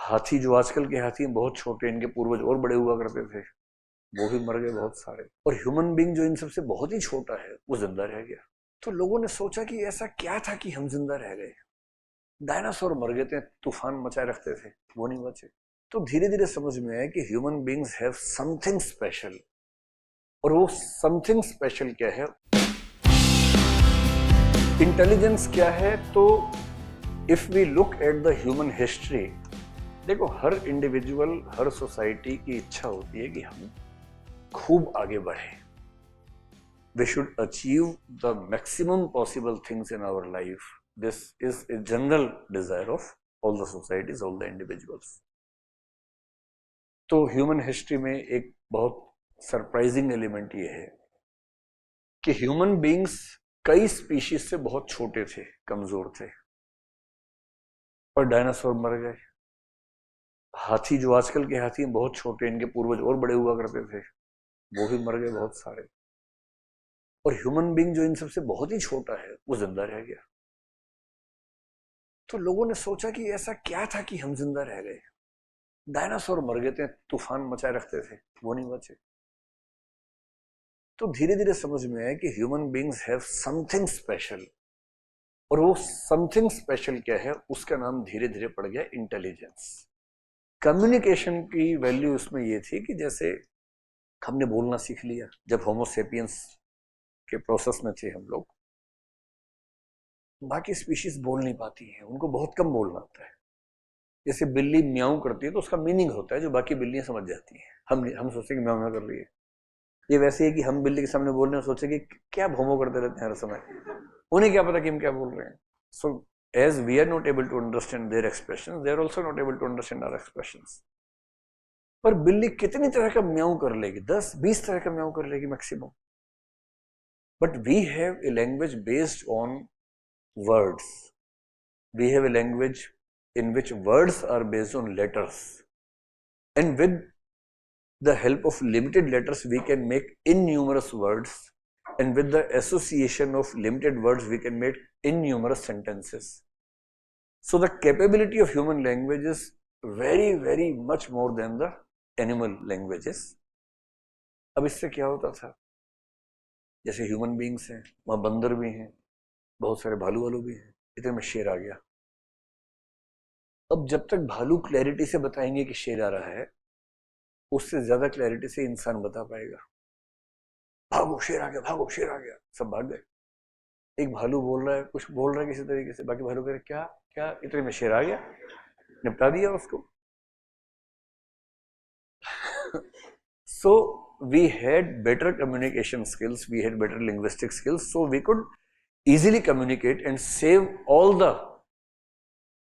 हाथी जो आजकल के हाथी हैं बहुत छोटे, इनके पूर्वज और बड़े हुआ करते थे, वो भी मर गए बहुत सारे। और ह्यूमन बीइंग जो इन सबसे बहुत ही छोटा है वो जिंदा रह गया। तो लोगों ने सोचा कि ऐसा क्या था कि हम जिंदा रह गए। डायनासोर मर गए थे, तूफान मचाए रखते थे, वो नहीं बचे। तो धीरे धीरे समझ में आया कि human beings have something special. और वो समथिंग स्पेशल क्या है, इंटेलिजेंस क्या है। तो if we look at the human history, देखो हर इंडिविजुअल, हर सोसाइटी की इच्छा होती है कि हम खूब आगे बढ़े। We should achieve the maximum possible things in our life. This is a general desire of all the societies, all the individuals. तो ह्यूमन हिस्ट्री में एक बहुत सरप्राइजिंग एलिमेंट ये है कि ह्यूमन बीइंग्स कई स्पीशीज से बहुत छोटे थे, कमजोर थे, पर डायनासोर मर गए। हाथी जो आजकल के हाथी हैं बहुत छोटे, इनके पूर्वज और बड़े हुआ करते थे, वो भी मर गए बहुत सारे। और ह्यूमन बीइंग जो इन सबसे बहुत ही छोटा है वो जिंदा रह गया। तो लोगों ने सोचा कि ऐसा क्या था कि हम जिंदा रह गए। डायनासोर मर गए थे, तूफान मचाए रखते थे, वो नहीं बचे। तो धीरे धीरे समझ में आया कि human beings have something special. और वो समथिंग स्पेशल क्या है, उसका नाम धीरे धीरे पड़ गया इंटेलिजेंस। कम्युनिकेशन की वैल्यू उसमें ये थी कि जैसे हमने बोलना सीख लिया, जब होमोसेपियंस के प्रोसेस में थे हम लोग, बाकी स्पीशीज बोल नहीं पाती हैं, उनको बहुत कम बोलना आता है। जैसे बिल्ली म्याऊं करती है तो उसका मीनिंग होता है जो बाकी बिल्लियां समझ जाती हैं। हम सोचते हैं कि म्याऊं म्याऊं कर रही है। ये वैसे है कि हम बिल्ली के सामने बोल रहे हैं, सोचे कि क्या भोमो करते रहते हैं हर समय, उन्हें क्या पता कि हम क्या बोल रहे हैं। So as we are not able to understand their expression, they are also not able to understand our expression. पर बिल्ली कितनी तरह का म्याऊं कर लेगी, 10-20 तरह का म्याऊं कर लेगी maximum. But we have a language based on words. We have a language in which words are based on letters. And with the help of limited letters, we can make innumerous words. And with the association of limited words, we can make innumerous sentences. So the capability of human language is very, very much more than the animal languages. अब इससे क्या होता था, जैसे human beings हैं, वहाँ बंदर भी हैं, बहुत सारे भालू वालू भी हैं, इतने में शेर आ गया। अब जब तक भालू क्लैरिटी से बताएंगे कि शेर आ रहा है, उससे ज्यादा क्लैरिटी से इंसान बता पाएगा। भागो शेर आ गया, भागो शेर आ गया, सब भाग गए। एक भालू बोल रहा है, कुछ बोल रहा है किसी तरीके से, बाकी भालू कह रहे क्या क्या, इतने में शेर आ गया, निपटा दिया उसको। So we had better communication skills, we had better linguistic skills, so we could easily communicate and save all the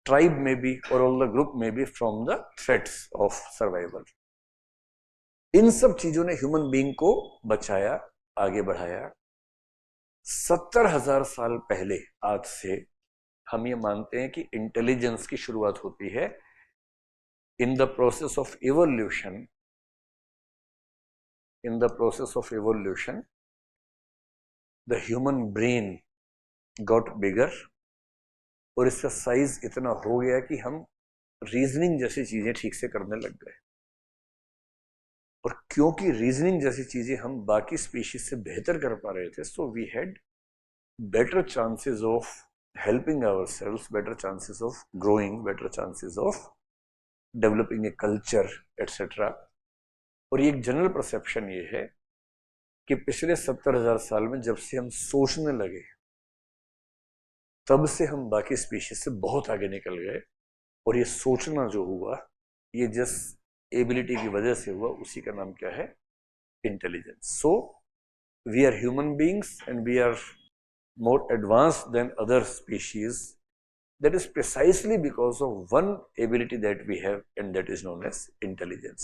tribe maybe or all the group maybe from the threats of survival. इन सब चीजों ने human being को बचाया, आगे बढ़ाया। 70,000 साल पहले आज से हम ये मानते हैं कि इंटेलिजेंस की शुरुआत होती है in the process of evolution. In the process of evolution the human brain got bigger, और इसका साइज इतना हो गया कि हम रीजनिंग जैसी चीजें ठीक से करने लग गए। और क्योंकि रीजनिंग जैसी चीजें हम बाकी स्पीशीज से बेहतर कर पा रहे थे, so we had better chances of helping ourselves, better chances of growing, better chances of developing a culture, etc. और ये एक जनरल परसेप्शन ये है कि पिछले 70,000 साल में जब से हम सोचने लगे, तब से हम बाकी स्पीशीज से बहुत आगे निकल गए। और ये सोचना जो हुआ, ये जिस एबिलिटी की वजह से हुआ, उसी का नाम क्या है, intelligence. So we are human beings and we are more advanced than other species. That is precisely because of one ability that we have, and that is known as intelligence.